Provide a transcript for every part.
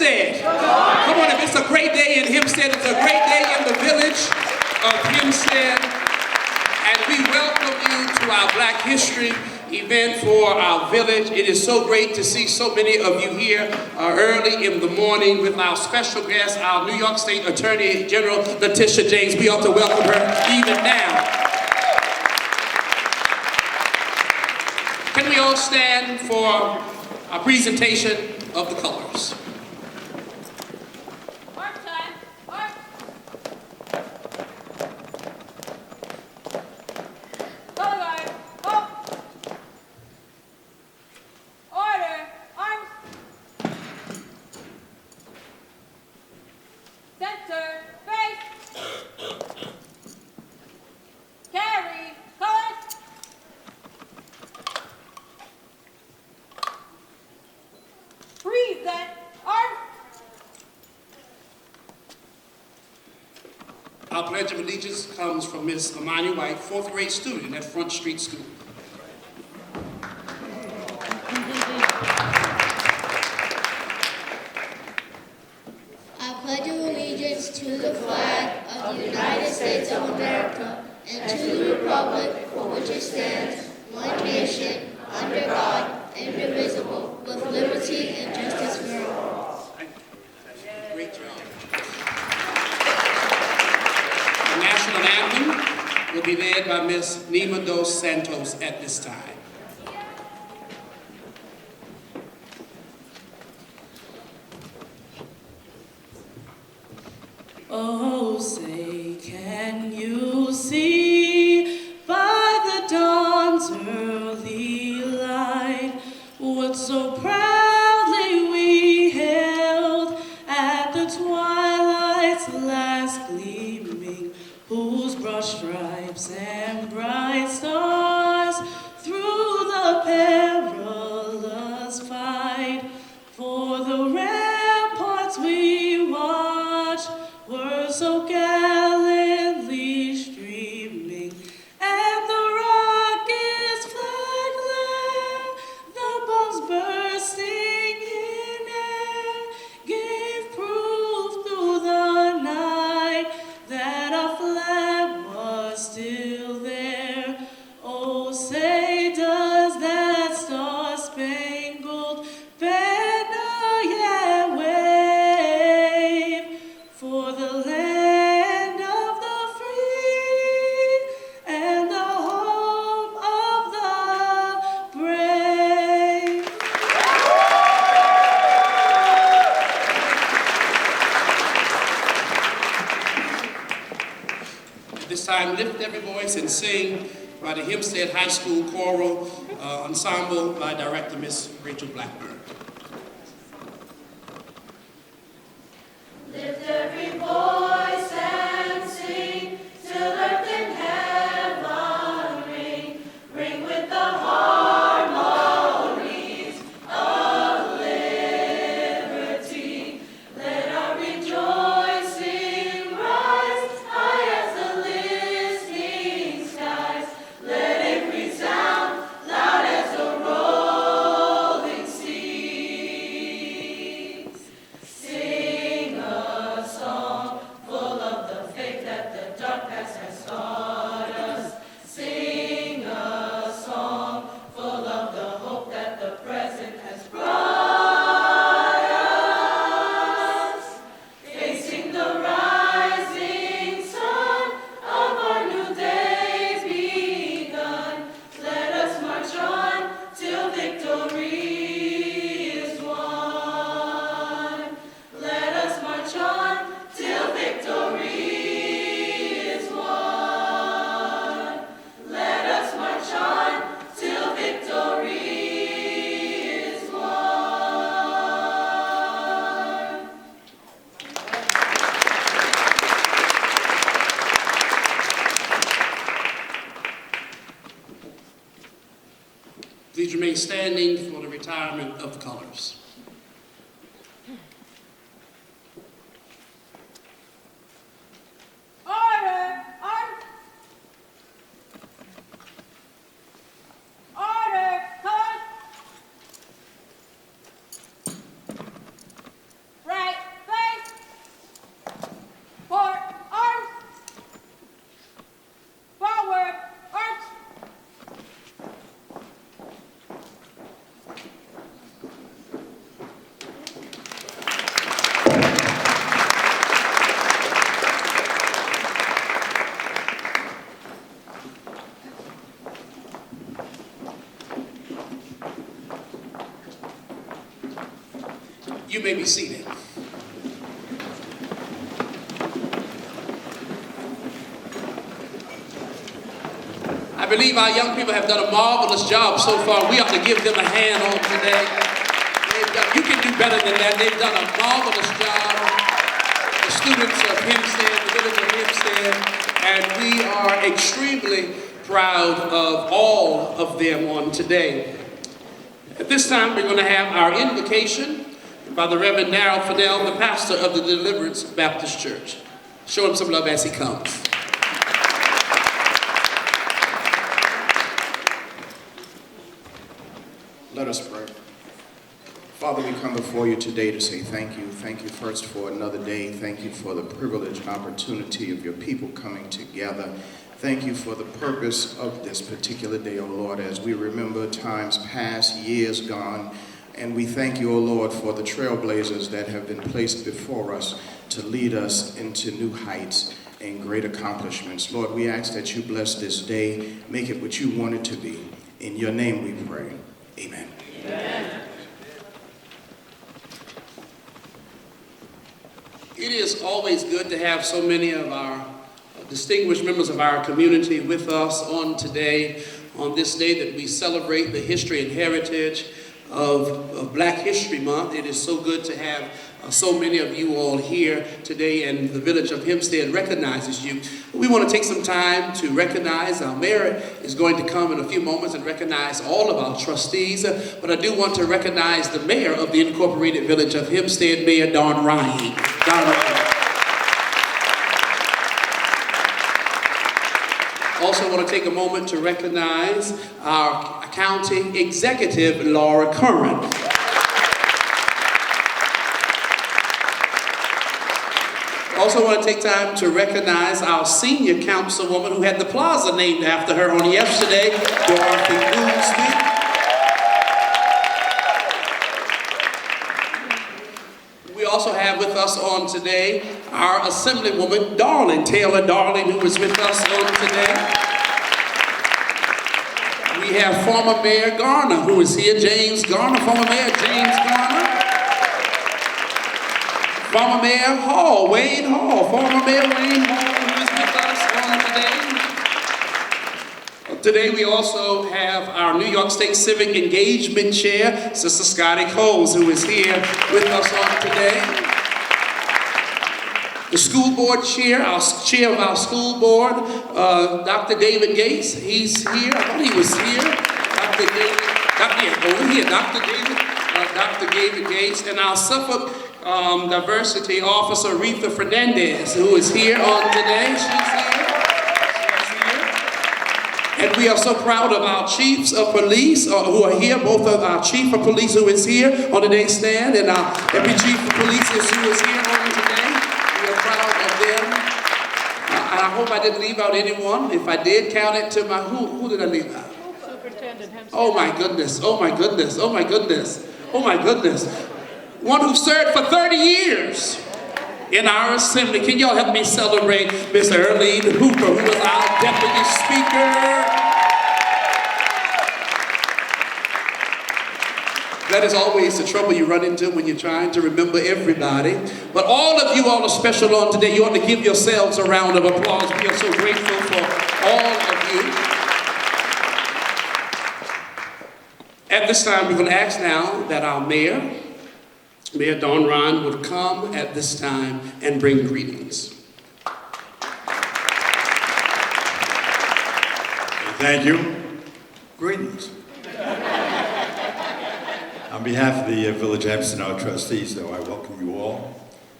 Hempstead? Come on, if it's a great day in Hempstead, it's a great day in the village of Hempstead. And we welcome you to our Black History event for our village. It is so great to see so many of you here early in the morning with our special guest, our New York State Attorney General, Letitia James. We ought to welcome her even now. Can we all stand for a presentation of the colors? Mark time. Mark. Color guard. Up. Order. Arms. Center. Face. Carry. Colors. Present. Arms. Our Pledge of Allegiance comes from Ms. Amani White, 4th grade student at Front Street School. I pledge allegiance to the flag of the United States of America and to the republic for which it stands, one nation, under God, indivisible, with liberty and justice for all. Great job. The national anthem will be led by Ms. Nima dos Santos at this time. Oh, say, can you see by the dawn's early light what so proudly we hailed at the twilight's last gleaming, whose broad stripes and bright stars through the perilous fight for the ramparts we watched were so gallantly streaming, and the rocket's flag land, the bombs bursting in air, gave proof through the night that our flag was still there. Oh, say does that star-spangled banner yet wave for the land of the free and the home of the brave. At this time, lift every voice and sing by the Hempstead High School Choral Ensemble by Director Miss Rachel Blackburn. Lift every voice and sing till earth and heaven ring, ring with the harmonies of liberty. Let our rejoicing rise high as the listening skies. Let it resound loud as the rolling seas. Sing a song full of the faith that the dark past has taught us. Sing a song full of the hope that the present has brought us. Facing the rising sun of our new day begun, let us march on till victory is won. Let us march on till victory is won. Let us march on till victory is won. Please remain standing for the retirement of the colors. Order. Arms. Order. Colors. Right. You may be seated. I believe our young people have done a marvelous job so far. We ought to give them a hand on today. You can do better than that. They've done a marvelous job. The students of Hempstead, the village of Hempstead, and we are extremely proud of all of them on today. At this time, we're going to have our invocation by the Reverend Darrell Fennell, the pastor of the Deliverance Baptist Church. Show him some love as he comes. Let us pray. Father, we come before you today to say thank you. Thank you first for another day. Thank you for the privilege and opportunity of your people coming together. Thank you for the purpose of this particular day, O Lord, as we remember times past, years gone. And we thank you, O Lord, for the trailblazers that have been placed before us to lead us into new heights and great accomplishments. Lord, we ask that you bless this day, make it what you want it to be. In your name we pray. Amen. Amen. It is always good to have so many of our distinguished members of our community with us on today, on this day that we celebrate the history and heritage of Black History Month. It is so good to have so many of you all here today, and the village of Hempstead recognizes you. We want to take some time to recognize, our mayor is going to come in a few moments and recognize all of our trustees, but I do want to recognize the mayor of the incorporated village of Hempstead, Mayor Don Ryan. Also want to take a moment to recognize our county executive, Laura Curran. Also want to take time to recognize our senior councilwoman who had the plaza named after her on yesterday, Dorothy Goolsby. We also have with us on today our Assemblywoman, Darling, Taylor Darling, who is with us on today. We have former Mayor Garner, who is here, James Garner, former Mayor James Garner. Former Mayor Hall, Wayne Hall, former Mayor Wayne Hall, who is with us on today. Today we also have our New York State Civic Engagement Chair, Sister Scotty Coles, who is here with us on today. The school board chair, our chair of our school board, Dr. David Gates, he's here. I thought he was here. Dr. David Gates, and our Suffolk Diversity Officer, Retha Fernandez, who is here on today. She's here. And we are so proud of our chiefs of police who are here, both of our chief of police who is here on today's stand, and our every chief of police who is here on today. We are proud of them. I hope I didn't leave out anyone. If I did, count it to my, who did I leave out? Superintendent Hempstead. Oh my goodness, oh my goodness, oh my goodness, oh my goodness. One who served for 30 years in our assembly. Can y'all help me celebrate Miss Earlene Hooper, who is our deputy speaker. That is always the trouble you run into when you're trying to remember everybody. But all of you all are special on today. You ought to give yourselves a round of applause. We are so grateful for all of you. At this time, we're going to ask now that our mayor, Mayor Don Ryan, would come at this time and bring greetings. Thank you. Greetings. On behalf of the Village of Hempstead and our trustees, though, I welcome you all,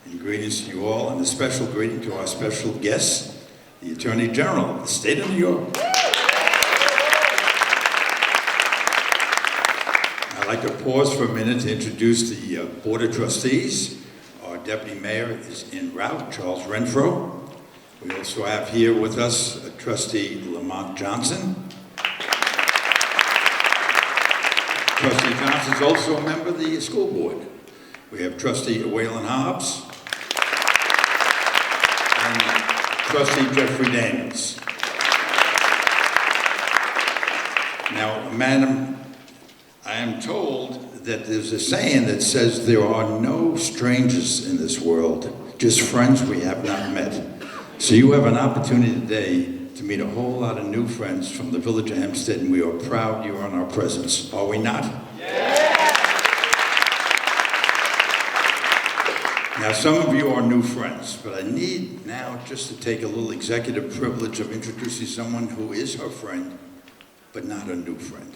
and greetings to you all, and a special greeting to our special guest, the Attorney General of the State of New York. I'd like to pause for a minute to introduce the Board of Trustees. Our Deputy Mayor is en route, Charles Renfro. We also have here with us Trustee Lamont Johnson. Trustee Johnson is also a member of the school board. We have Trustee Waylon Hobbs and Trustee Jeffrey Daniels. Now, Madam, I am told that there's a saying that says there are no strangers in this world, just friends we have not met. So you have an opportunity today to meet a whole lot of new friends from the village of Hempstead, and we are proud you are in our presence. Are we not? Now, some of you are new friends, but I need now just to take a little executive privilege of introducing someone who is her friend, but not a new friend.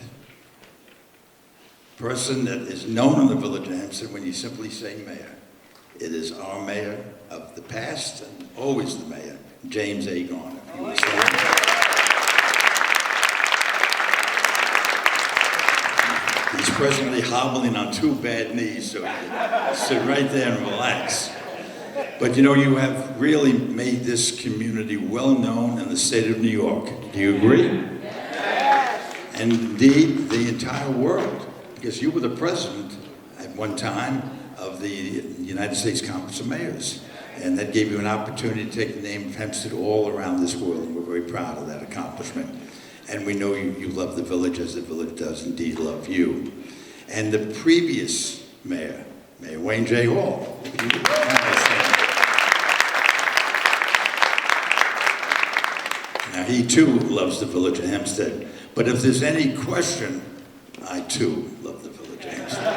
Person that is known in the village of Hempstead when you simply say mayor. It is our mayor of the past and always the mayor, James A. Garner. If you will stand. He's presently hobbling on 2 bad knees, so he can sit right there and relax. But you know, you have really made this community well known in the state of New York. Do you agree? Yes. And indeed, the entire world, because you were the president at one time of the United States Conference of Mayors. And that gave you an opportunity to take the name of Hempstead all around this world, and we're very proud of that accomplishment. And we know you love the village as the village does indeed love you. And the previous mayor, Mayor Wayne J. Hall. Now he too loves the village of Hempstead. But if there's any question, I too love the village of Hempstead.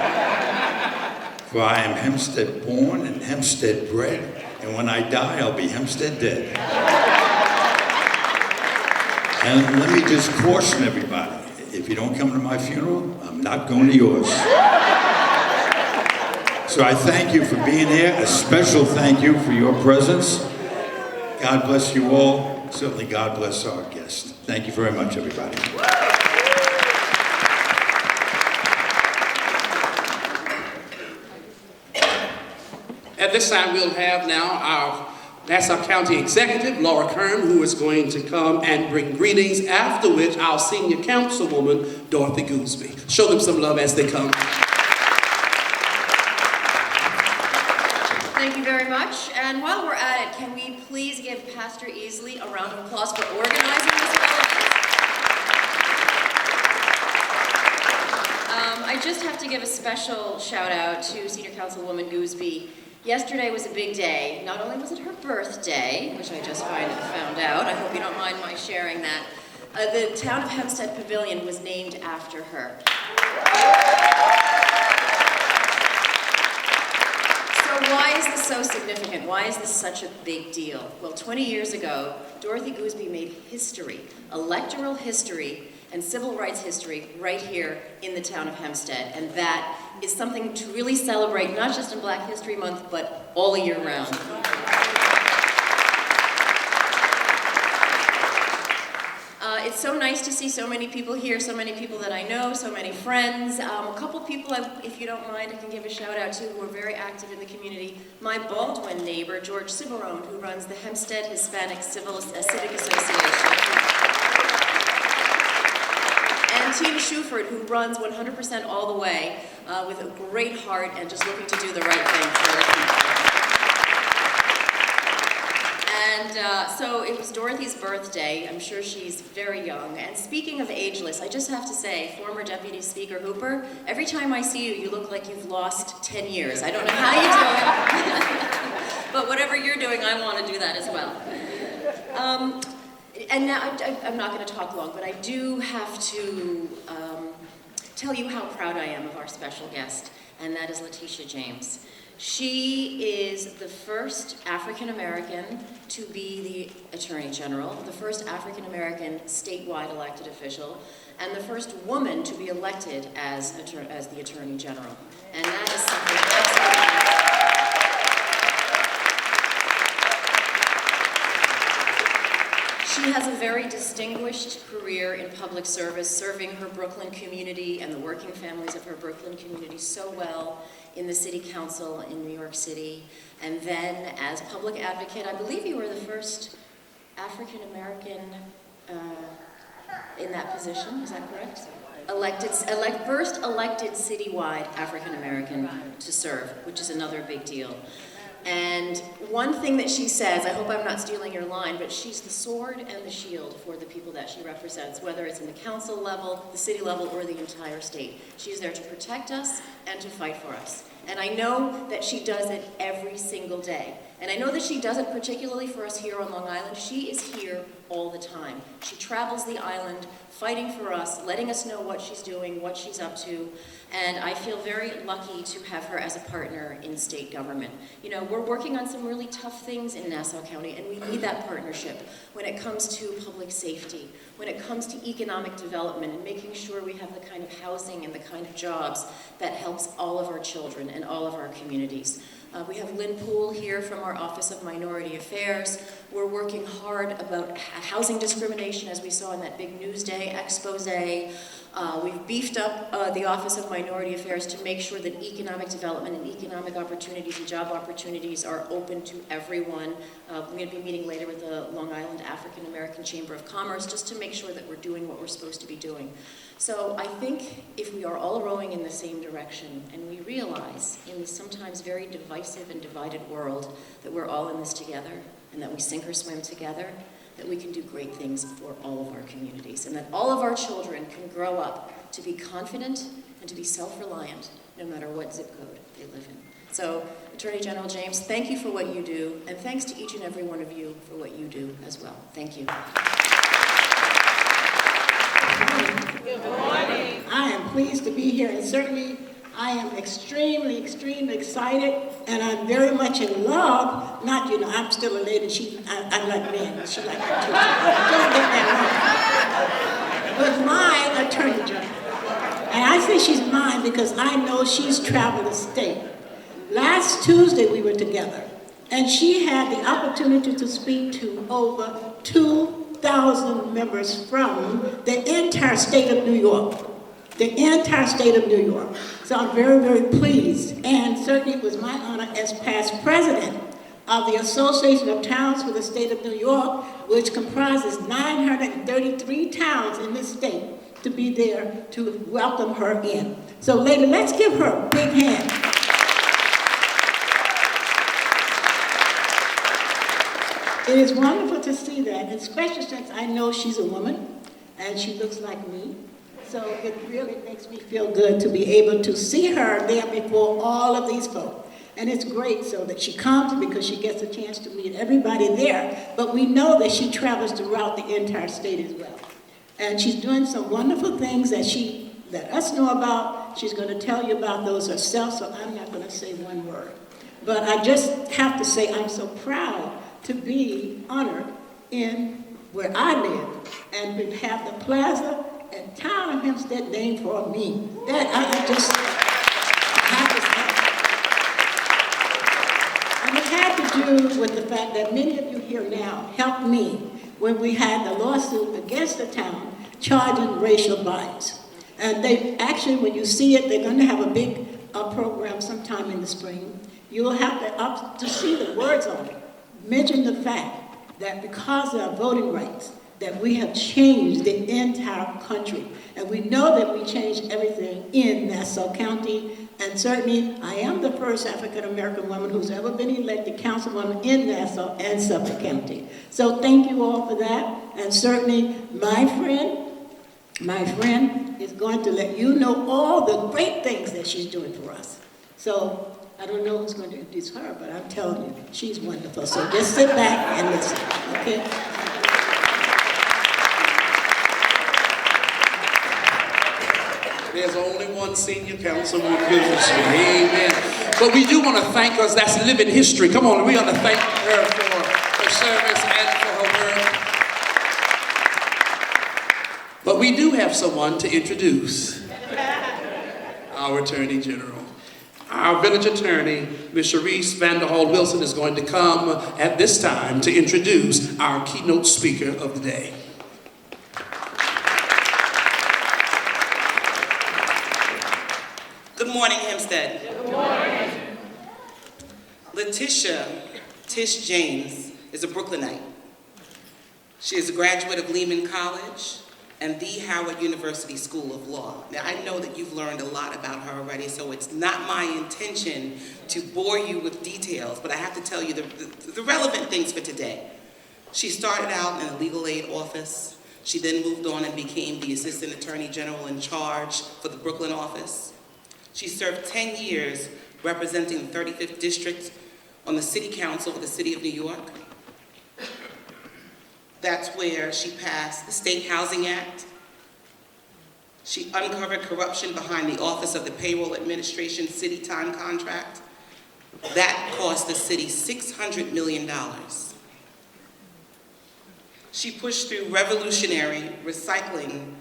For I am Hempstead born and Hempstead bred, and when I die, I'll be Hempstead dead. And let me just caution everybody, if you don't come to my funeral, I'm not going to yours. So I thank you for being here. A special thank you for your presence. God bless you all. Certainly God bless our guest. Thank you very much, everybody. At this time, we'll have now our Nassau County Executive, Laura Kern, who is going to come and bring greetings, after which our Senior Councilwoman, Dorothy Gooseby. Show them some love as they come. Thank you very much. And while we're at it, can we please give Pastor Easley a round of applause for organizing this event? I just have to give a special shout out to Senior Councilwoman Gooseby. Yesterday was a big day. Not only was it her birthday, which I just found out, I hope you don't mind my sharing that, the Town of Hempstead Pavilion was named after her. So why is this so significant? Why is this such a big deal? Well, 20 years ago, Dorothy Gooseby made history, electoral history, and civil rights history right here in the town of Hempstead. And that is something to really celebrate, not just in Black History Month, but all year round. It's so nice to see so many people here, so many people that I know, so many friends. A couple people, if you don't mind, I can give a shout out to who are very active in the community. My Baldwin neighbor, George Ciberone, who runs the Hempstead Hispanic Civic Association. And Tina Shuford, who runs 100% all the way with a great heart and just looking to do the right thing for the people. And so it was Dorothy's birthday. I'm sure she's very young. And speaking of ageless, I just have to say, former Deputy Speaker Hooper, every time I see you, you look like you've lost 10 years. I don't know how you do it, but whatever you're doing, I want to do that as well. And now, I'm not going to talk long, but I do have to tell you how proud I am of our special guest, and that is Letitia James. She is the first African-American to be the Attorney General, the first African-American statewide elected official, and the first woman to be elected as the Attorney General. And that is something absolutely... She has a very distinguished career in public service, serving her Brooklyn community and the working families of her Brooklyn community so well in the city council in New York City. And then as public advocate, I believe you were the first African-American in that position, is that correct? First elected citywide African-American to serve, which is another big deal. And one thing that she says, I hope I'm not stealing your line, but she's the sword and the shield for the people that she represents, whether it's in the council level, the city level, or the entire state. She's there to protect us and to fight for us. And I know that she does it every single day. And I know that she does it particularly for us here on Long Island. She is here all the time. She travels the island, fighting for us, letting us know what she's doing, what she's up to. And I feel very lucky to have her as a partner in state government. You know, we're working on some really tough things in Nassau County, and we need that partnership when it comes to public safety, when it comes to economic development, and making sure we have the kind of housing and the kind of jobs that helps all of our children and all of our communities. We have Lynn Poole here from our Office of Minority Affairs. We're working hard about housing discrimination, as we saw in that big Newsday expose. We've beefed up the Office of Minority Affairs to make sure that economic development and economic opportunities and job opportunities are open to everyone. We're going to be meeting later with the Long Island African American Chamber of Commerce just to make sure that we're doing what we're supposed to be doing. So I think if we are all rowing in the same direction and we realize in this sometimes very divisive and divided world that we're all in this together and that we sink or swim together, that we can do great things for all of our communities and that all of our children can grow up to be confident and to be self-reliant no matter what zip code they live in. So, Attorney General James, thank you for what you do, and thanks to each and every one of you for what you do as well. Thank you. Good morning. I am pleased to be here, and certainly I am extremely excited, and I'm very much in love. Not, you know, I'm still a lady. I like men. She like her too. Don't get that wrong. With my Attorney General. And I say she's mine because I know she's traveled the state. Last Tuesday we were together, and she had the opportunity to speak to over 2,000 members from the entire state of New York. The entire state of New York. So I'm very pleased. And certainly it was my honor as past president of the Association of Towns for the State of New York, which comprises 933 towns in this state, to be there to welcome her in. So lady, let's give her a big hand. It is wonderful to see that, especially since I know she's a woman and she looks like me. So it really makes me feel good to be able to see her there before all of these folks. And it's great so that she comes because she gets a chance to meet everybody there. But we know that she travels throughout the entire state as well. And she's doing some wonderful things that she let us know about. She's going to tell you about those herself, so I'm not going to say one word. But I just have to say I'm so proud to be honored in where I live and to have the plaza and town of Hempstead named for me. That I just have to say. And it had to do with the fact that many of you here now helped me when we had the lawsuit against the town charging racial bias. And they actually, when you see it, they're going to have a big program sometime in the spring. You'll have to see the words on it. Mention the fact that because of our voting rights, that we have changed the entire country. And we know that we changed everything in Nassau County. And certainly, I am the first African-American woman who's ever been elected councilwoman in Nassau and Suffolk County. So thank you all for that. And certainly, my friend is going to let you know all the great things that she's doing for us. So I don't know who's going to introduce her, but I'm telling you, she's wonderful. So just sit back and listen, okay? There's only one senior councilwoman. Amen. But we do want to thank us. That's living history. Come on, we want to thank her for her service and for her work. But we do have someone to introduce. Our Attorney General. Our village attorney, Ms. Sharice Vanderhall Wilson, is going to come at this time to introduce our keynote speaker of the day. Good morning, Hempstead. Good morning. Letitia Tish James is a Brooklynite. She is a graduate of Lehman College, and the Howard University School of Law. Now, I know that you've learned a lot about her already, so it's not my intention to bore you with details, but I have to tell you the relevant things for today. She started out in a legal aid office. She then moved on and became the Assistant Attorney General in charge for the Brooklyn office. She served 10 years representing the 35th District on the City Council of the City of New York. That's where she passed the State Housing Act. She uncovered corruption behind the Office of the Payroll Administration City Time Contract. That cost the city $600 million. She pushed through revolutionary recycling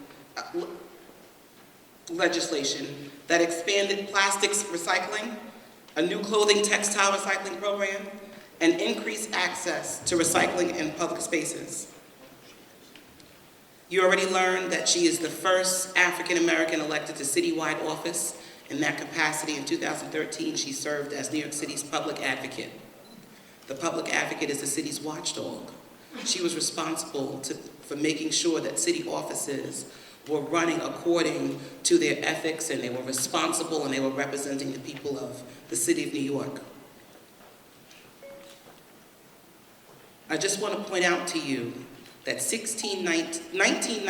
legislation that expanded plastics recycling, a new clothing textile recycling program, and increased access to recycling in public spaces. You already learned that she is the first African American elected to citywide office. In that capacity, in 2013, she served as New York City's public advocate. The public advocate is the city's watchdog. She was responsible for making sure that city offices were running according to their ethics, and they were responsible, and they were representing the people of the city of New York. I just want to point out to you that 2019,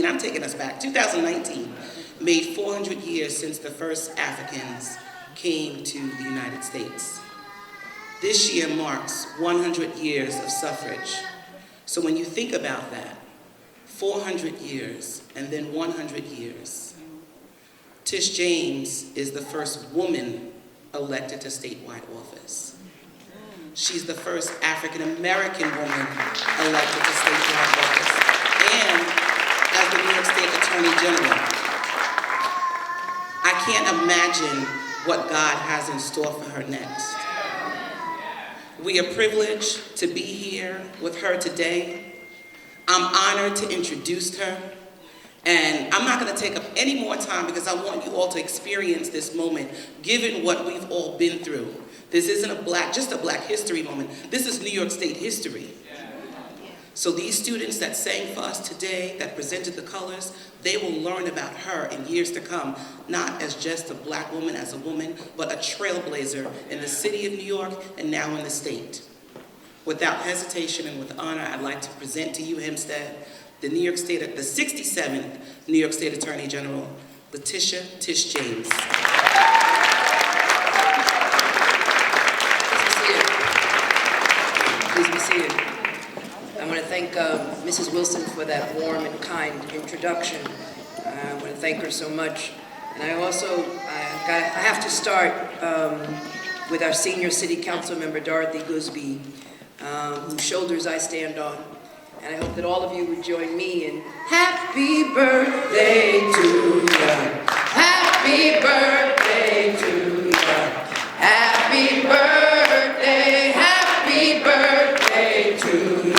I'm taking us back, 2019 made 400 years since the first Africans came to the United States. This year marks 100 years of suffrage. So when you think about that, 400 years and then 100 years, Tish James is the first woman elected to statewide office. She's the first African-American woman elected to statewide office, and as the New York State Attorney General. I can't imagine what God has in store for her next. We are privileged to be here with her today. I'm honored to introduce her, and I'm not going to take up any more time because I want you all to experience this moment, given what we've all been through. This isn't just a Black history moment. This is New York State history. So these students that sang for us today, that presented the colors, they will learn about her in years to come, not as just a Black woman, as a woman, but a trailblazer in the city of New York and now in the state. Without hesitation and with honor, I'd like to present to you, Hempstead, the 67th New York State Attorney General, Letitia Tish James. Please be seated. I want to thank Mrs. Wilson for that warm and kind introduction. I want to thank her so much. And I also, I have to start with our senior city council member, Dorothy Goosby, whose shoulders I stand on. And I hope that all of you would join me in happy birthday to you. Happy birthday to you. Happy birthday, happy birthday to you.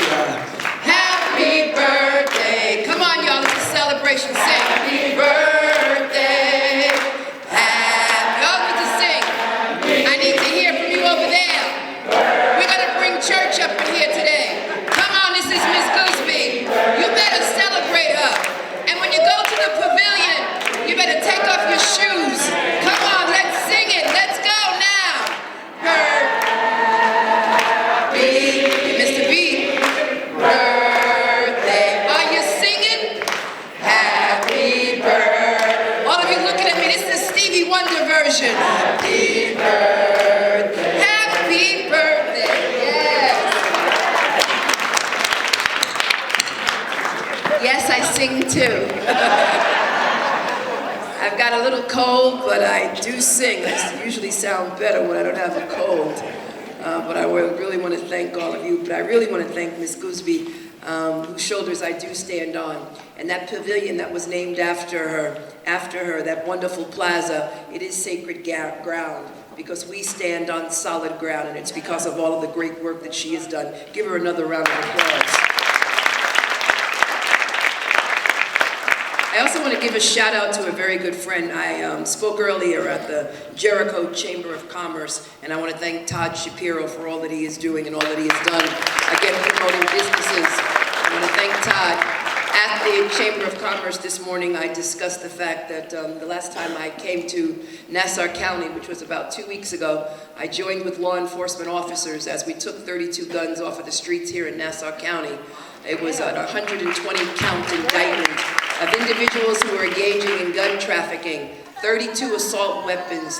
Happy birthday. Come on, y'all, it's a celebration. Sing. Happy birthday. Y'all need to sing. I need to hear from you over there. We're going to bring church up in here today. Come on, this is Miss Goosby. You better celebrate her. And when you go to the pavilion, you better take off your shoes. Come on, let's sing it. Let's go now. Mr. B. Birthday. Are you singing? Happy birthday. All of you looking at me, this is the Stevie Wonder version. Happy birthday. Happy birthday. Yes. Yes, I sing too. I've got a little cold, but I do sing. I usually sound better when I don't have a cold. But I really want to thank all of you. But I really want to thank Miss Goosby, whose shoulders I do stand on. And that pavilion that was named after her, that wonderful plaza, it is sacred ground because we stand on solid ground, and it's because of all of the great work that she has done. Give her another round of applause. I also want to give a shout out to a very good friend. I spoke earlier at the Jericho Chamber of Commerce, and I want to thank Todd Shapiro for all that he is doing and all that he has done, again, promoting businesses. I want to thank Todd. the Chamber of Commerce this morning, I discussed the fact that the last time I came to Nassau County, which was about 2 weeks ago, I joined with law enforcement officers as we took 32 guns off of the streets here in Nassau County. It was an 120-count indictment of individuals who were engaging in gun trafficking, 32 assault weapons,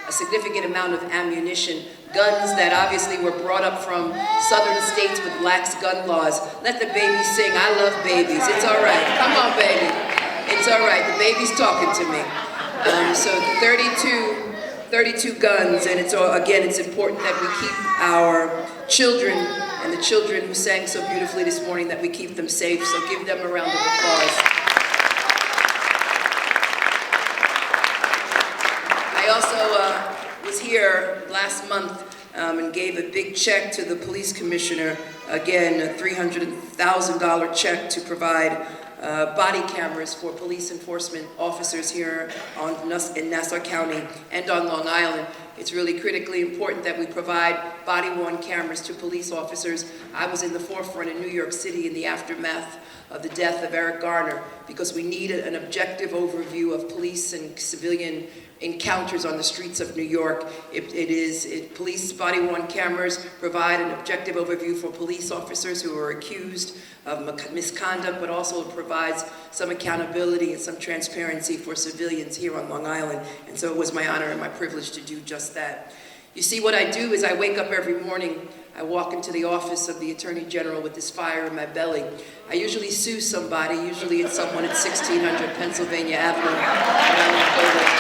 a significant amount of ammunition, guns that obviously were brought up from southern states with lax gun laws. Let the babies sing. I love babies. It's all right. Come on, baby. It's all right. The baby's talking to me. So 32 guns, and it's important that we keep our children and the children who sang so beautifully this morning, that we keep them safe. So give them a round of applause. I also was here last month and gave a big check to the police commissioner, again, a $300,000 check to provide body cameras for police enforcement officers here in Nassau County and on Long Island. It's really critically important that we provide body-worn cameras to police officers. I was in the forefront in New York City in the aftermath of the death of Eric Garner, because we need an objective overview of police and civilian encounters on the streets of New York. Police body-worn cameras provide an objective overview for police officers who are accused of misconduct, but also provides some accountability and some transparency for civilians here on Long Island. And so it was my honor and my privilege to do just that. You see, what I do is I wake up every morning, I walk into the office of the Attorney General with this fire in my belly. I usually sue somebody, usually it's someone at 1600 Pennsylvania Avenue, and I won't go there.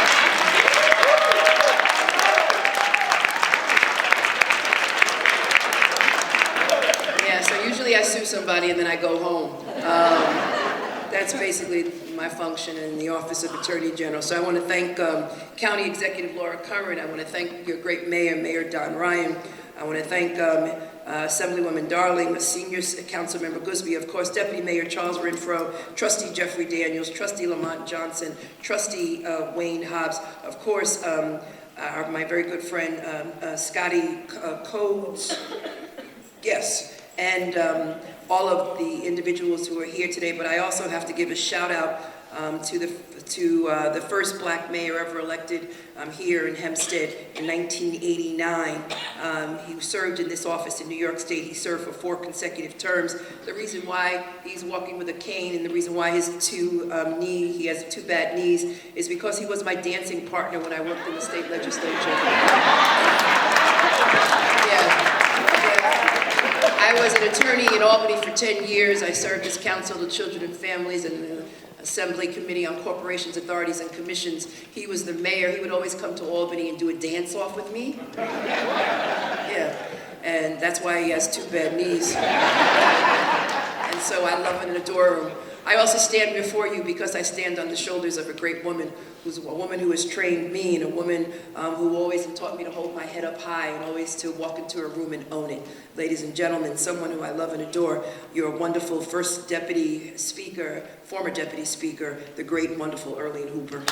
I sue somebody and then I go home. That's basically my function in the Office of Attorney General. So I want to thank County Executive Laura Curran. I want to thank your great mayor, Mayor Don Ryan. I want to thank Assemblywoman Darling, Senior Council Member Gusby, of course, Deputy Mayor Charles Renfro, Trustee Jeffrey Daniels, Trustee Lamont Johnson, Trustee Wayne Hobbs, of course, my very good friend Scotty Coates. Yes. And all of the individuals who are here today, but I also have to give a shout out to the first black mayor ever elected here in Hempstead in 1989. He served in this office in New York State. He served for 4 consecutive terms. The reason why he's walking with a cane and the reason why he has 2 bad knees is because he was my dancing partner when I worked in the state legislature. I was an attorney in Albany for 10 years. I served as counsel to children and families and the Assembly Committee on Corporations, Authorities, and Commissions. He was the mayor. He would always come to Albany and do a dance-off with me. Yeah, and that's why he has 2 bad knees. And so I love and adore him. I also stand before you because I stand on the shoulders of a great woman, who's a woman who has trained me, and a woman who always taught me to hold my head up high and always to walk into a room and own it. Ladies and gentlemen, someone who I love and adore, your wonderful first Deputy Speaker, former Deputy Speaker, the great and wonderful Earlene Hooper.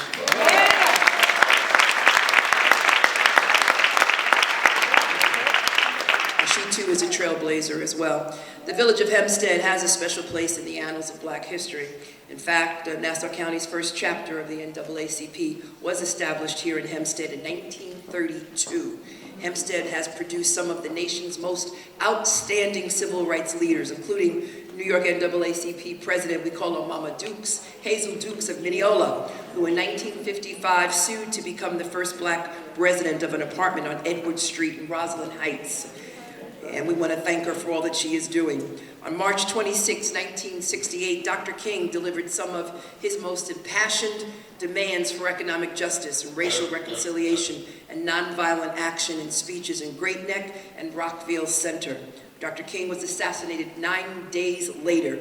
She too is a trailblazer as well. The village of Hempstead has a special place in the annals of Black history. In fact, Nassau County's first chapter of the NAACP was established here in Hempstead in 1932. Hempstead has produced some of the nation's most outstanding civil rights leaders, including New York NAACP president, we call her Mama Dukes, Hazel Dukes of Mineola, who in 1955 sued to become the first black resident of an apartment on Edward Street in Roslyn Heights. And we want to thank her for all that she is doing. On March 26, 1968, Dr. King delivered some of his most impassioned demands for economic justice and racial reconciliation and nonviolent action in speeches in Great Neck and Rockville Center. Dr. King was assassinated 9 days later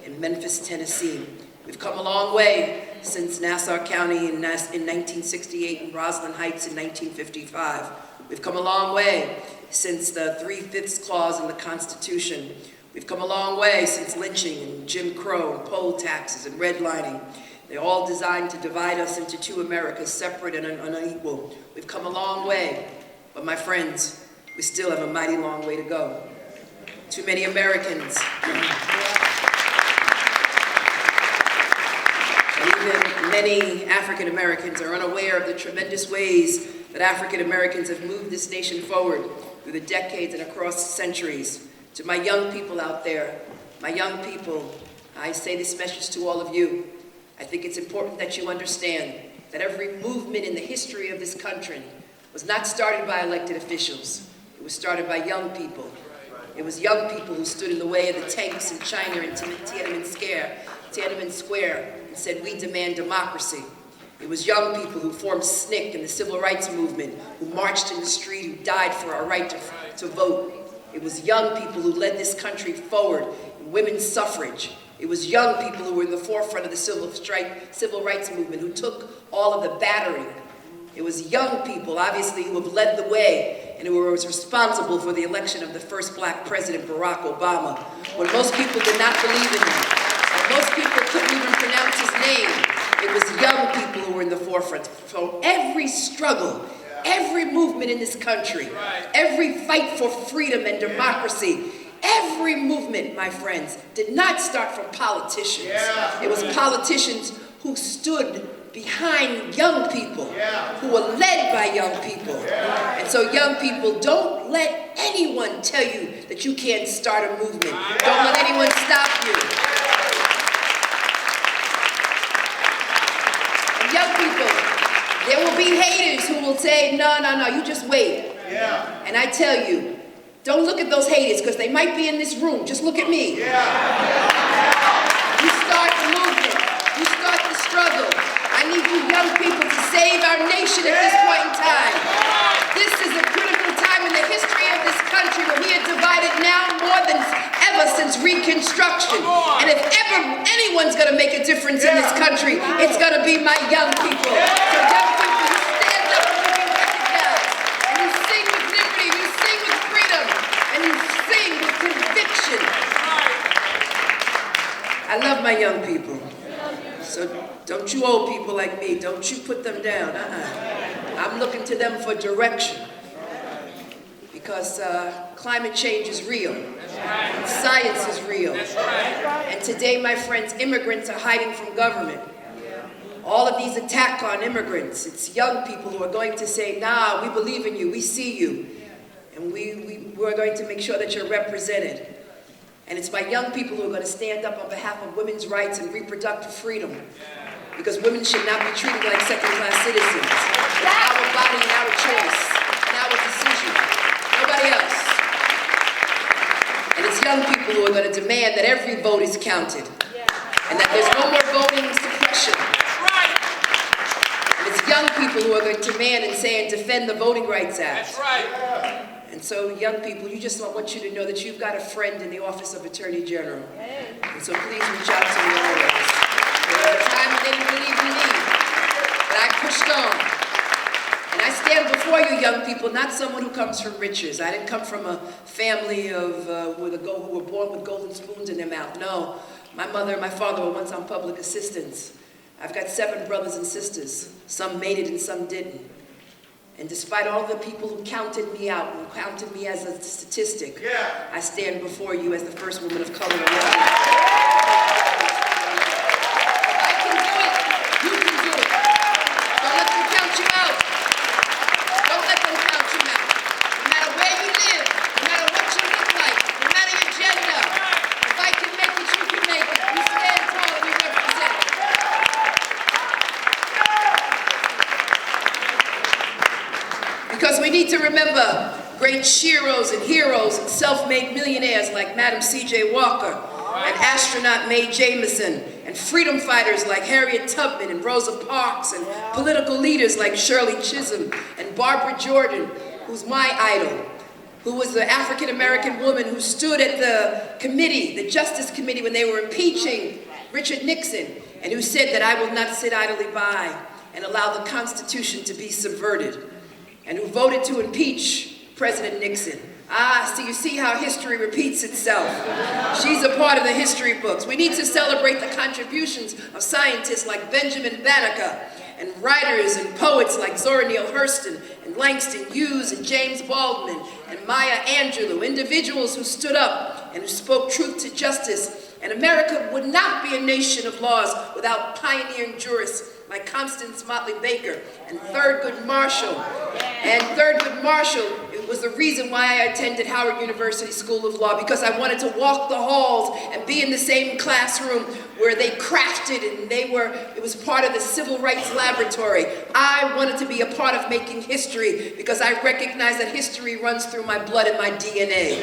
in Memphis, Tennessee. We've come a long way since Nassau County in 1968 and Roslyn Heights in 1955. We've come a long way since the 3/5 clause in the Constitution. We've come a long way since lynching and Jim Crow and poll taxes and redlining. They're all designed to divide us into 2 Americas, separate and unequal. We've come a long way, but my friends, we still have a mighty long way to go. Too many Americans. many African Americans are unaware of the tremendous ways that African Americans have moved this nation forward through the decades and across centuries. To my young people out there, my young people, I say this message to all of you. I think it's important that you understand that every movement in the history of this country was not started by elected officials. It was started by young people. It was young people who stood in the way of the tanks in China and Tiananmen Square and said, "We demand democracy." It was young people who formed SNCC and the Civil Rights Movement, who marched in the street, who died for our right to vote. It was young people who led this country forward in women's suffrage. It was young people who were in the forefront of the Civil Rights Movement, who took all of the battering. It was young people, obviously, who have led the way and who were responsible for the election of the first black president, Barack Obama, when most people did not believe in him. And most people couldn't even pronounce his name. It was young people who were in the forefront. So every struggle, every movement in this country, every fight for freedom and democracy, every movement, my friends, did not start from politicians. It was politicians who stood behind young people, who were led by young people. And so young people, don't let anyone tell you that you can't start a movement. Don't let anyone stop you. And young people, there will be haters who will say, no, you just wait. And I tell you, don't look at those haters, because they might be in this room. Just look at me. You start the movement. You start the struggle. I need you young people to save our nation at this point in time. This is a critical time in the history of this country where we are divided now more than ever since Reconstruction. And if ever anyone's going to make a difference in this country, it's going to be my young people. So young people, you stand up and you be recognized. And you sing with liberty, you sing with freedom, and you sing with conviction. I love my young people. So don't you old people like me, don't you put them down. I'm looking to them for direction. Because climate change is real. Science is real. And today, my friends, immigrants are hiding from government. All of these attacks on immigrants, it's young people who are going to say, nah, we believe in you, we see you. And we're going to make sure that you're represented. And it's my young people who are going to stand up on behalf of women's rights and reproductive freedom. Because women should not be treated like second-class citizens. It's our body and our choice, and our decision. Nobody else. And it's young people who are going to demand that every vote is counted. And that there's no more voting suppression. And it's young people who are going to demand and say and defend the Voting Rights Act. That's right. And so, young people, I want you to know that you've got a friend in the Office of Attorney General. And so please reach out to me always. There was a time when they didn't believe in me, but I pushed on. And I stand before you, young people, not someone who comes from riches. I didn't come from a family of who were born with golden spoons in their mouth. No, my mother and my father were once on public assistance. I've got 7 brothers and sisters. Some made it and some didn't. And despite all the people who counted me out, who counted me as a statistic, I stand before you as the first woman of color elected. If I can do it, you can do it. Don't let them count you out. Don't let them count you out. No matter where you live, no matter what you look like, no matter your gender, if I can make it, you can make it. You stand tall and you represent it. Because we need to remember great sheroes and heroes and self-made millionaires like Madam C.J. Walker and astronaut Mae Jemison and freedom fighters like Harriet Tubman and Rosa Parks and political leaders like Shirley Chisholm and Barbara Jordan, who's my idol, who was the African-American woman who stood at the committee, the Justice Committee, when they were impeaching Richard Nixon, and who said that I will not sit idly by and allow the Constitution to be subverted, and who voted to impeach President Nixon. So you see how history repeats itself. She's a part of the history books. We need to celebrate the contributions of scientists like Benjamin Banneker, and writers and poets like Zora Neale Hurston, and Langston Hughes, and James Baldwin, and Maya Angelou, individuals who stood up and who spoke truth to justice. And America would not be a nation of laws without pioneering jurists like Constance Motley Baker and Thurgood Marshall. And Thurgood Marshall, it was the reason why I attended Howard University School of Law, because I wanted to walk the halls and be in the same classroom where they crafted and it was part of the Civil Rights Laboratory. I wanted to be a part of making history because I recognize that history runs through my blood and my DNA.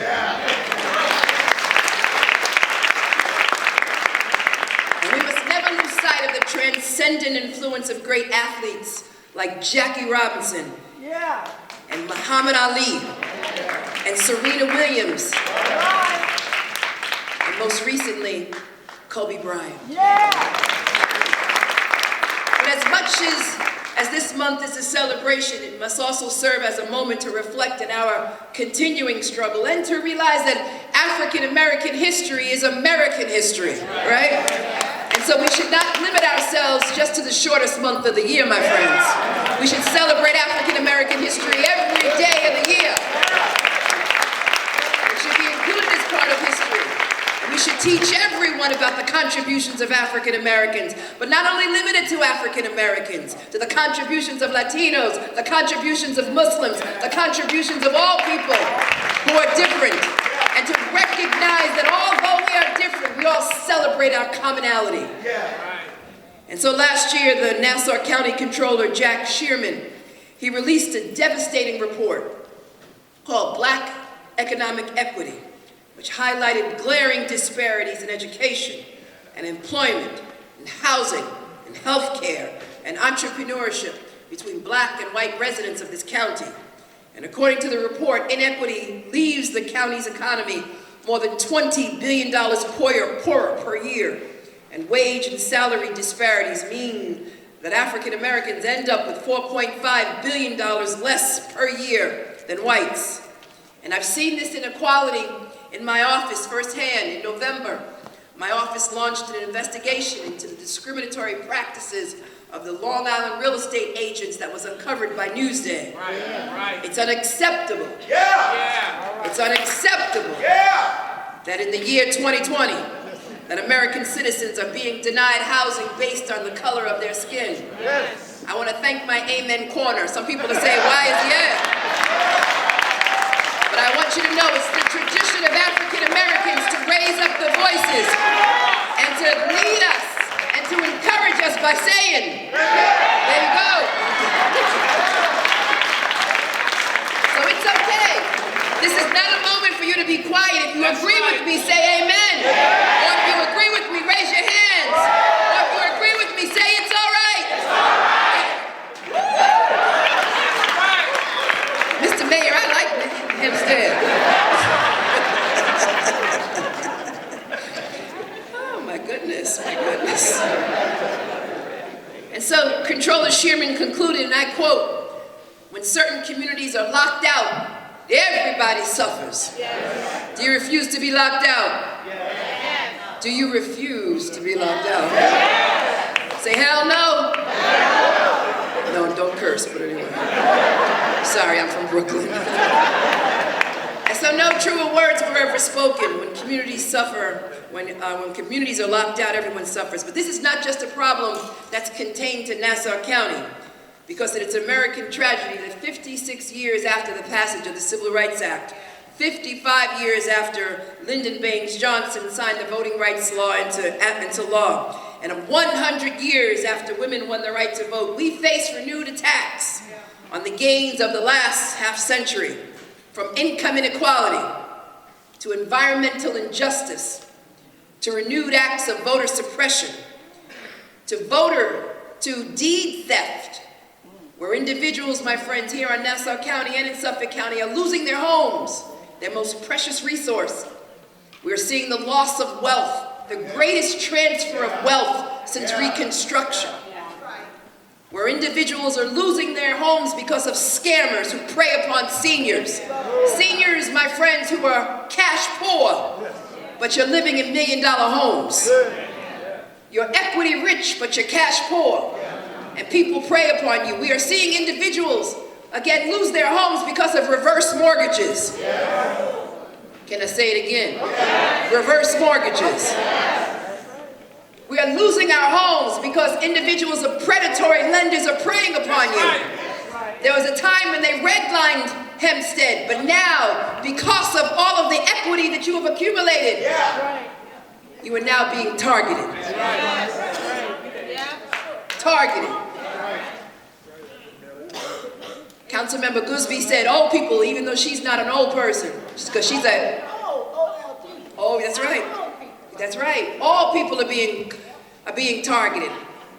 And we must never lose sight of the transcendent influence of great athletes like Jackie Robinson, and Muhammad Ali, and Serena Williams, and most recently, Kobe Bryant. But as much as this month is a celebration, it must also serve as a moment to reflect on our continuing struggle and to realize that African American history is American history, right? And so we should not limit ourselves just to the shortest month of the year, my friends. We should celebrate African American history every day of the year. It should be included as part of history. And we should teach everyone about the contributions of African Americans, but not only limited to African Americans, to the contributions of Latinos, the contributions of Muslims, the contributions of all people who are different, and to recognize that although we are different, we all celebrate our commonality. And so last year, the Nassau County Controller, Jack Shearman, he released a devastating report called Black Economic Equity, which highlighted glaring disparities in education and employment and housing and healthcare and entrepreneurship between black and white residents of this county. And according to the report, inequity leaves the county's economy more than $20 billion poorer per year. And wage and salary disparities mean that African Americans end up with $4.5 billion less per year than whites. And I've seen this inequality in my office firsthand. In November, my office launched an investigation into the discriminatory practices of the Long Island real estate agents that was uncovered by Newsday. Right. It's unacceptable. It's unacceptable that in the year 2020, that American citizens are being denied housing based on the color of their skin. I want to thank my Amen Corner. Some people will say, why is he at? But I want you to know it's the tradition of African Americans to raise up the voices and to lead us and to encourage us by saying, there you go. So it's okay. This is not a moment for you to be quiet. If you agree with me, say amen. Or if you agree with me, raise your hands. Or if you agree with me, say it's all right. Mr. Mayor, I like Hempstead. Oh, my goodness, my goodness. And so Controller Shearman concluded, and I quote, when certain communities are locked out, everybody suffers. Do you refuse to be locked out? Do you refuse to be locked out? Say hell no. No, don't curse, but anyway. Sorry, I'm from Brooklyn. And so no truer words were ever spoken. When communities suffer, when communities are locked out, everyone suffers. But this is not just a problem that's contained to Nassau County, because it's an American tragedy that 56 years after the passage of the Civil Rights Act, 55 years after Lyndon Baines Johnson signed the Voting Rights Law into law, and 100 years after women won the right to vote, we face renewed attacks on the gains of the last half century, from income inequality to environmental injustice, to renewed acts of voter suppression, to deed theft, where individuals, my friends, here in Nassau County and in Suffolk County are losing their homes, their most precious resource. We're seeing the loss of wealth, the greatest transfer of wealth since Reconstruction, where individuals are losing their homes because of scammers who prey upon seniors. Seniors, my friends, who are cash poor, but you're living in million-dollar homes. You're equity rich, but you're cash poor. And people prey upon you. We are seeing individuals, again, lose their homes because of reverse mortgages. Can I say it again? Reverse mortgages. We are are losing our homes because individuals of predatory lenders are preying upon you. There was a time when they redlined Hempstead, but now, because of all of the equity that you have accumulated, you are now being targeted. Targeted. Councilmember Goosby said old people, even though she's not an old person, because she's a... Oh, that's right. That's right. All people are being targeted.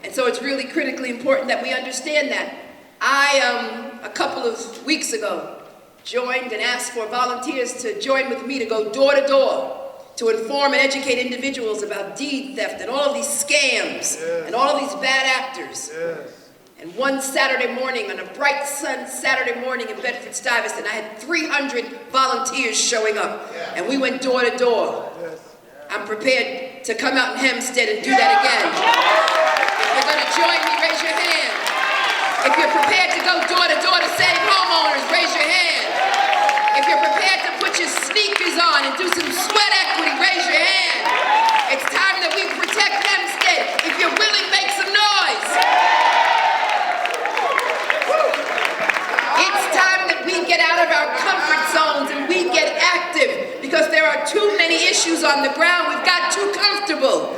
And so it's really critically important that we understand that. I, a couple of weeks ago, joined and asked for volunteers to join with me to go door to door to inform and educate individuals about deed theft and all of these scams and all of these bad actors. And one Saturday morning, on a bright sun Saturday morning in Bedford-Stuyvesant, I had 300 volunteers showing up, and we went door to door. I'm prepared to come out in Hempstead and do that again. If you're going to join me, raise your hand. If you're prepared to go door to door to save homeowners, raise your hand. If you're prepared to put your sneakers on and do some sweat equity, raise your hand. It's time that we protect Hempstead. If you're willing, make some noise. It's time that we get out of our comfort zones and we get active, because there are too many issues on the ground. We've got too comfortable.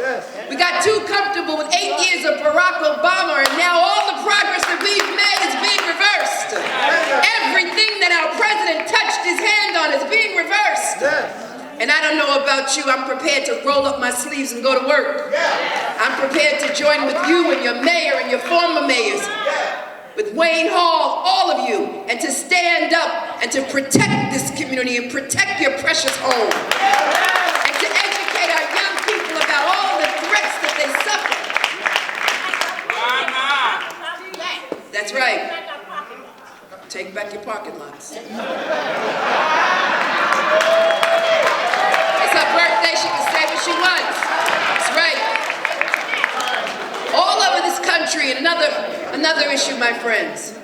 We got too comfortable with 8 years of Barack Obama, and now all the progress that we've made is being reversed. Everything that our president touched his hand on is being reversed. And I don't know about you, I'm prepared to roll up my sleeves and go to work. I'm prepared to join with you and your mayor and your former mayors, with Wayne Hall, all of you, and to stand up and to protect this community and protect your precious home. And to educate our young people about all of the threats that they suffer. That's right. Take back your parking lots. It's her birthday, she can say what she wants. That's right. All over this country, and another issue, my friends.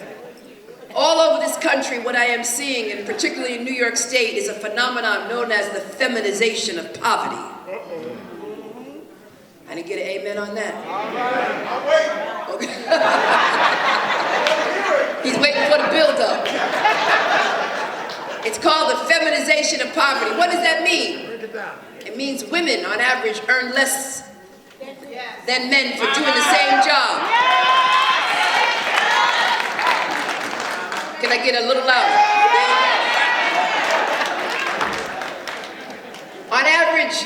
All over this country, what I am seeing, and particularly in New York State, is a phenomenon known as the feminization of poverty. I didn't get an amen on that. Okay. He's waiting for the build-up. It's called the feminization of poverty. What does that mean? It means women, on average, earn less than men for doing the same job. Can I get a little louder? On average,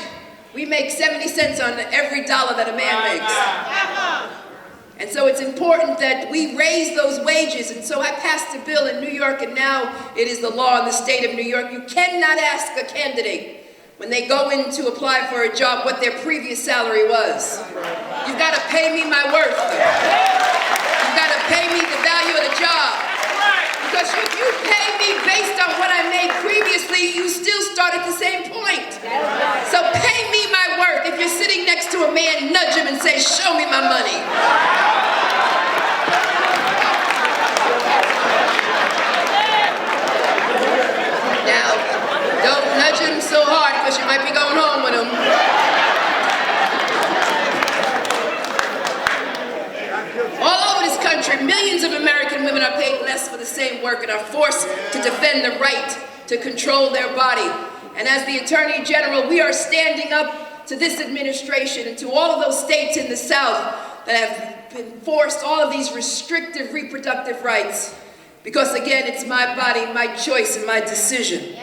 we make 70 cents on every dollar that a man makes. And so it's important that we raise those wages. And so I passed a bill in New York, and now it is the law in the state of New York. You cannot ask a candidate, when they go in to apply for a job, what their previous salary was. You've got to pay me my worth. You've got to pay me the value of the job. Because if you pay me based on what I made previously, you still start at the same point. So pay me my worth. If you're sitting next to a man, nudge him and say, show me my money. Now, don't nudge him so hard, because you might be going home with him. All over this country, millions of American women are paid less for the same work and are forced to defend the right to control their body. And as the Attorney General, we are standing up to this administration and to all of those states in the South that have been forced all of these restrictive reproductive rights. Because again, it's my body, my choice, and my decision.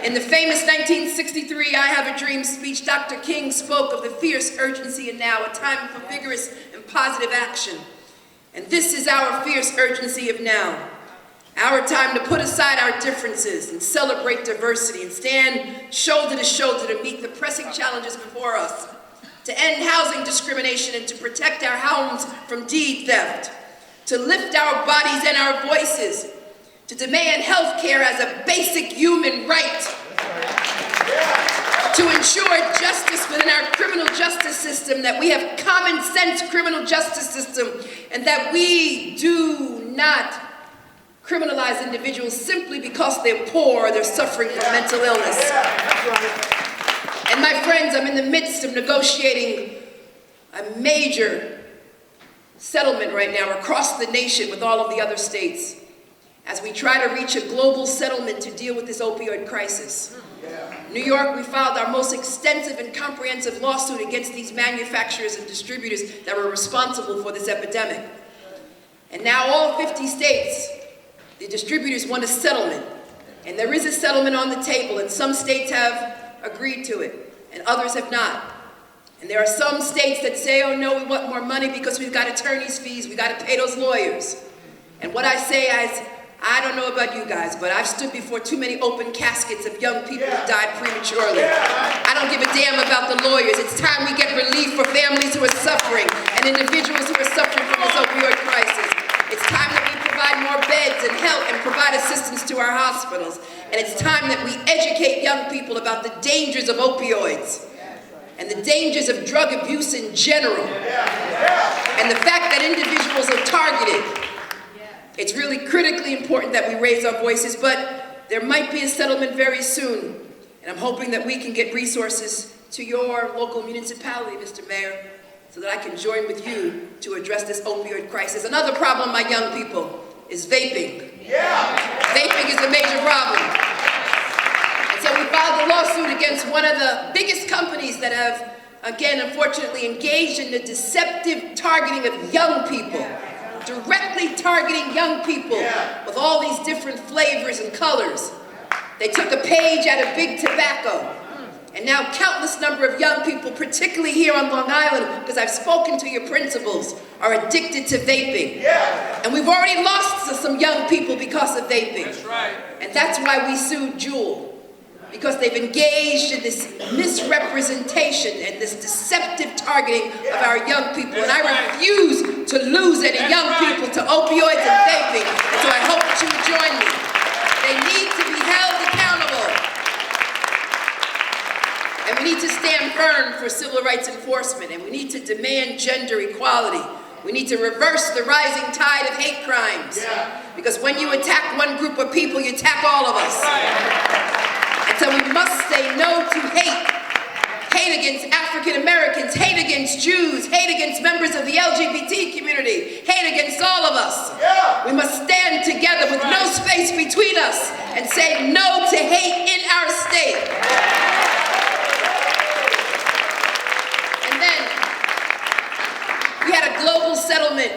In the famous 1963 I Have a Dream speech, Dr. King spoke of the fierce urgency and now, a time for vigorous and positive action. And this is our fierce urgency of now. Our time to put aside our differences and celebrate diversity and stand shoulder to shoulder to meet the pressing challenges before us, to end housing discrimination and to protect our homes from deed theft, to lift our bodies and our voices, to demand health care as a basic human right, to ensure justice within our criminal justice system, that we have common sense criminal justice system, and that we do not criminalize individuals simply because they're poor or they're suffering from mental illness. And my friends, I'm in the midst of negotiating a major settlement right now across the nation with all of the other states as we try to reach a global settlement to deal with this opioid crisis. New York, we filed our most extensive and comprehensive lawsuit against these manufacturers and distributors that were responsible for this epidemic. And now all 50 states, the distributors want a settlement. And there is a settlement on the table, and some states have agreed to it, and others have not. And there are some states that say, oh no, we want more money because we've got attorney's fees, we've got to pay those lawyers. And what I say is, I don't know about you guys, but I've stood before too many open caskets of young people who died prematurely. I don't give a damn about the lawyers. It's time we get relief for families who are suffering and individuals who are suffering from this opioid crisis. It's time that we provide more beds and help and provide assistance to our hospitals. And it's time that we educate young people about the dangers of opioids and the dangers of drug abuse in general. And the fact that individuals are targeted. It's really critically important that we raise our voices, but there might be a settlement very soon. And I'm hoping that we can get resources to your local municipality, Mr. Mayor, so that I can join with you to address this opioid crisis. Another problem, my young people, is vaping. Vaping is a major problem. And so we filed a lawsuit against one of the biggest companies that have, again, unfortunately, engaged in the deceptive targeting of young people. Directly targeting young people with all these different flavors and colors. They took a page out of Big Tobacco. And now countless number of young people, particularly here on Long Island, because I've spoken to your principals, are addicted to vaping. And we've already lost some young people because of vaping. That's right. And that's why we sued Juul. Because they've engaged in this misrepresentation and this deceptive targeting of our young people. And I refuse to lose any young people to opioids and vaping. And so I hope that you will join me. They need to be held accountable. And we need to stand firm for civil rights enforcement. And we need to demand gender equality. We need to reverse the rising tide of hate crimes. Because when you attack one group of people, you attack all of us. And so we must say no to hate. Hate against African Americans, hate against Jews, hate against members of the LGBT community, hate against all of us. We must stand together with no space between us and say no to hate in our state. And then we had a global settlement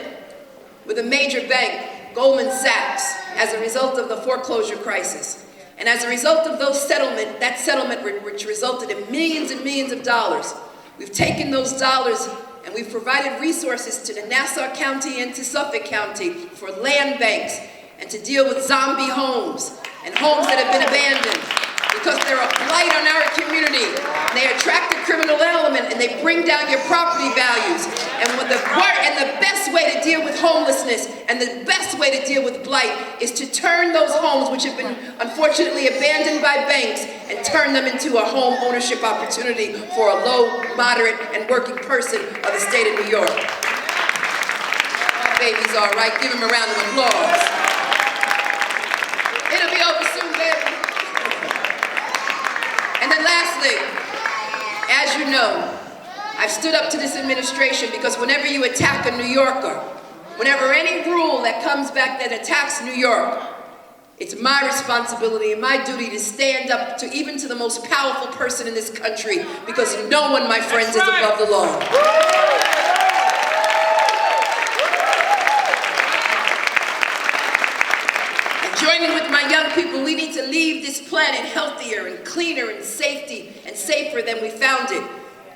with a major bank, Goldman Sachs, as a result of the foreclosure crisis. And as a result of that settlement which resulted in millions and millions of dollars, we've taken those dollars and we've provided resources to the Nassau County and to Suffolk County for land banks and to deal with zombie homes and homes that have been abandoned because they're a blight on our community. And they attract a criminal element and they bring down your property values. And the best way to deal with homelessness and the best way to deal with blight is to turn those homes which have been unfortunately abandoned by banks and turn them into a home ownership opportunity for a low, moderate, and working person of the state of New York. My baby's all right. Give him a round of applause. It'll be over soon, baby. And then lastly, as you know, I've stood up to this administration because whenever you attack a New Yorker, whenever any rule that comes back that attacks New York, it's my responsibility and my duty to stand up to even to the most powerful person in this country because no one, my friends, is above the law. Joining with my young people, we need to leave this planet healthier and cleaner and safer than we found it.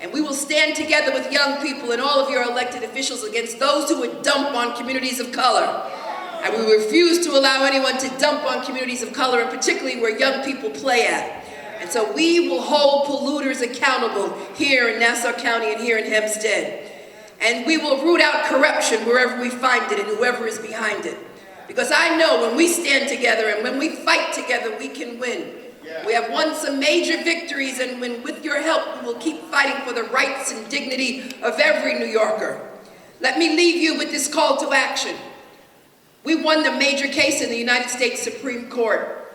And we will stand together with young people and all of your elected officials against those who would dump on communities of color. And we refuse to allow anyone to dump on communities of color, and particularly where young people play at. And so we will hold polluters accountable here in Nassau County and here in Hempstead. And we will root out corruption wherever we find it and whoever is behind it. Because I know when we stand together and when we fight together, we can win. We have won some major victories, and with your help, we will keep fighting for the rights and dignity of every New Yorker. Let me leave you with this call to action. We won the major case in the United States Supreme Court.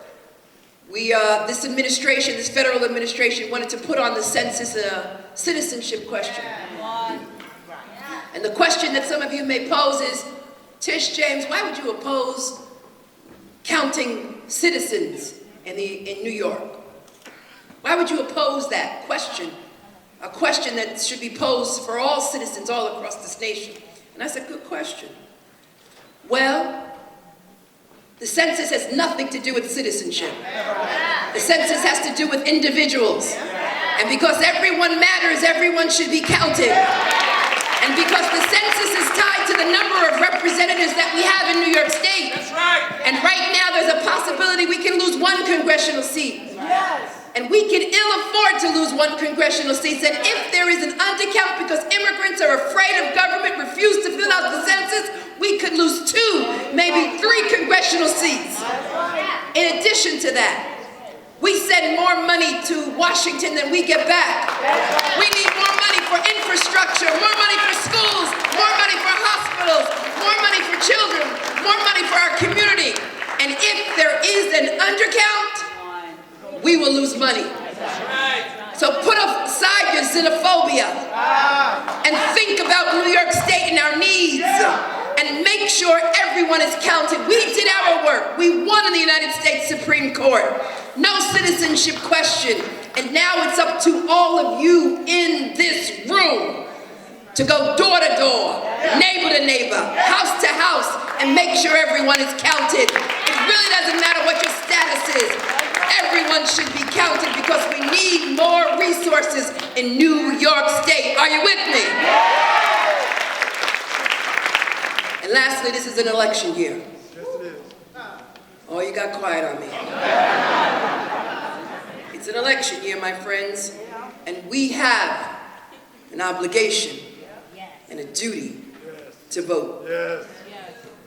This administration, this federal administration, wanted to put on the census a citizenship question. And the question that some of you may pose is, Tish James, why would you oppose counting citizens in New York? Why would you oppose that question? A question that should be posed for all citizens all across this nation. And I said, good question. Well, the census has nothing to do with citizenship. The census has to do with individuals. And because everyone matters, everyone should be counted. And because the census is tied to the number of representatives that we have in New York State. That's right. And right now there's a possibility we can lose 1 congressional seat. Yes. And we can ill afford to lose 1 congressional seat. And if there is an undercount because immigrants are afraid of government, refuse to fill out the census, we could lose 2, maybe 3 congressional seats. In addition to that, we send more money to Washington than we get back. We need more money for infrastructure, more money for schools, more money for hospitals, more money for children, more money for our community. And if there is an undercount, we will lose money. So put aside your xenophobia and think about New York State and our needs and make sure everyone is counted. We did our work. We won in the United States Supreme Court. No citizenship question. And now it's up to all of you in this room to go door to door, neighbor to neighbor, house to house, and make sure everyone is counted. It really doesn't matter what your status is. Everyone should be counted because we need more resources in New York State. Are you with me? And lastly, this is an election year. Oh, you got quiet on me. It's an election year, my friends, and we have an obligation and a duty to vote.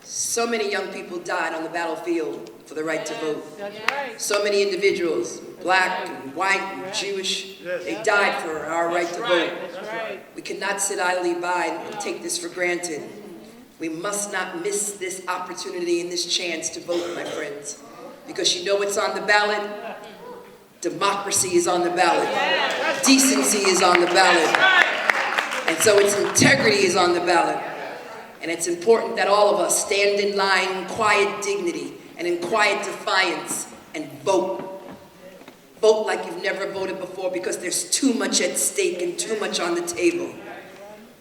So many young people died on the battlefield for the right to vote. So many individuals, black and white and Jewish, they died for our right to vote. We cannot sit idly by and take this for granted. We must not miss this opportunity and this chance to vote, my friends, because you know what's on the ballot? Democracy is on the ballot. Decency is on the ballot. And so its integrity is on the ballot. And it's important that all of us stand in line in quiet dignity and in quiet defiance and vote. Vote like you've never voted before because there's too much at stake and too much on the table.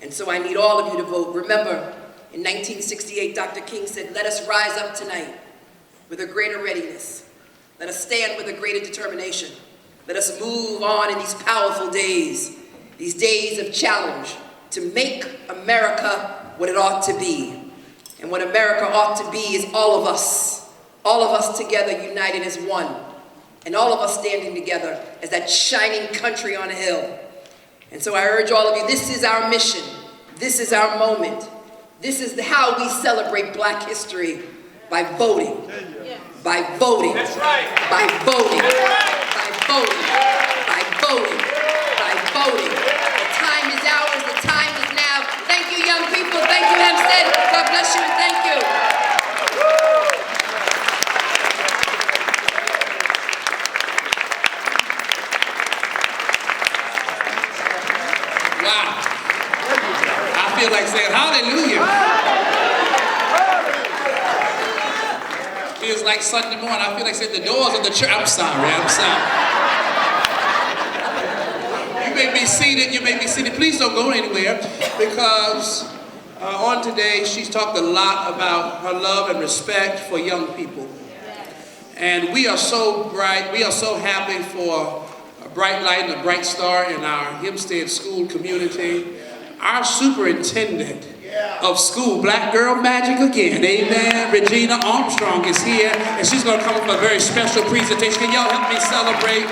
And so I need all of you to vote. Remember, in 1968, Dr. King said, let us rise up tonight with a greater readiness. Let us stand with a greater determination. Let us move on in these powerful days, these days of challenge, to make America what it ought to be. And what America ought to be is all of us together united as one, and all of us standing together as that shining country on a hill. And so I urge all of you, this is our mission, this is our moment. This is how we celebrate Black history, by voting. By voting. That's right. By voting. By voting. By voting. By voting. The time is ours. The time is now. Thank you, young people. Thank you, Hempstead. God bless you and thank you. Wow. I feel like saying hallelujah. Feels like Sunday morning. I feel like saying the doors of the church. I'm sorry. You may be seated. You may be seated. Please don't go anywhere because on today she's talked a lot about her love and respect for young people. And we are so bright. We are so happy for a bright light and a bright star in our Hempstead school community. Our superintendent of school, Black Girl Magic again, amen, Regina Armstrong is here, and she's going to come up with a very special presentation. Can y'all help me celebrate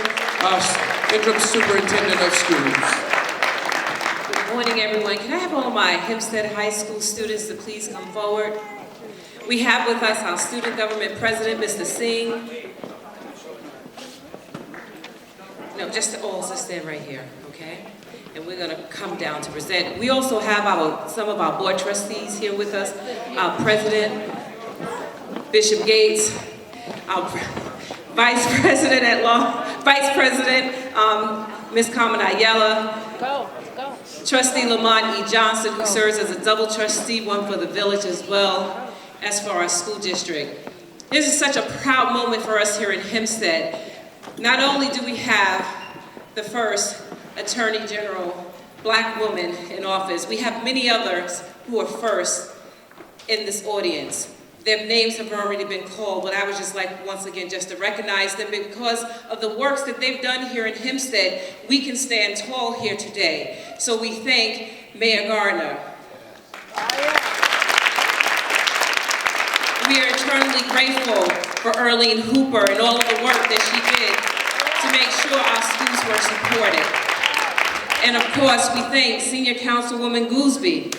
interim superintendent of schools? Good morning, everyone. Can I have all of my Hempstead High School students to please come forward? We have with us our student government president, Mr. Singh. No, just all stand right here, okay? And we're going to come down to present. We also have some of our board trustees here with us. Our president, Bishop Gates, our vice president, Miss Carmen Ayala, Trustee Lamont E. Johnson, who serves as a double trustee, one for the village as well as for our school district. This is such a proud moment for us here in Hempstead. Not only do we have the first Attorney General, Black woman in office, we have many others who are first in this audience. Their names have already been called, but I would just like, once again, just to recognize them because of the works that they've done here in Hempstead. We can stand tall here today. So we thank Mayor Gardner. We are eternally grateful for Earlene Hooper and all of the work that she did to make sure our schools were supported. And of course, we thank Senior Councilwoman Goolsby.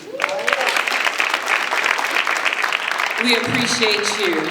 We appreciate you.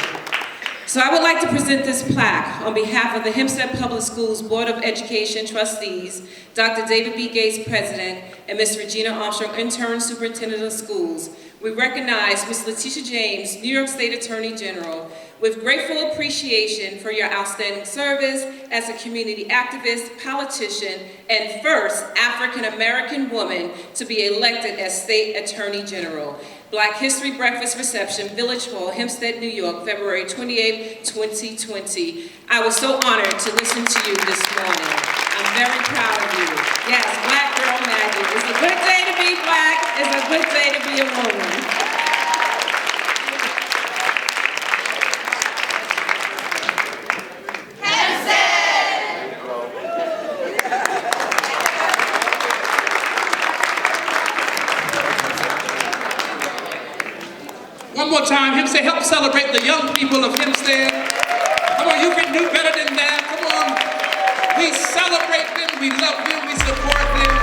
So I would like to present this plaque on behalf of the Hempstead Public Schools Board of Education trustees, Dr. David B. Gates, President, and Ms. Regina Armstrong, Intern Superintendent of Schools. We recognize Ms. Letitia James, New York State Attorney General, with grateful appreciation for your outstanding service as a community activist, politician, and first African-American woman to be elected as State Attorney General. Black History Breakfast Reception, Village Hall, Hempstead, New York, February 28, 2020. I was so honored to listen to you this morning. I'm very proud of you. Yes, Black Girl Magic. It's a good day to be Black. It's a good day to be a woman. One more time, Hempstead, help celebrate the young people of Hempstead. Come on, you can do better than that. Come on. We celebrate them, we love them, we support them.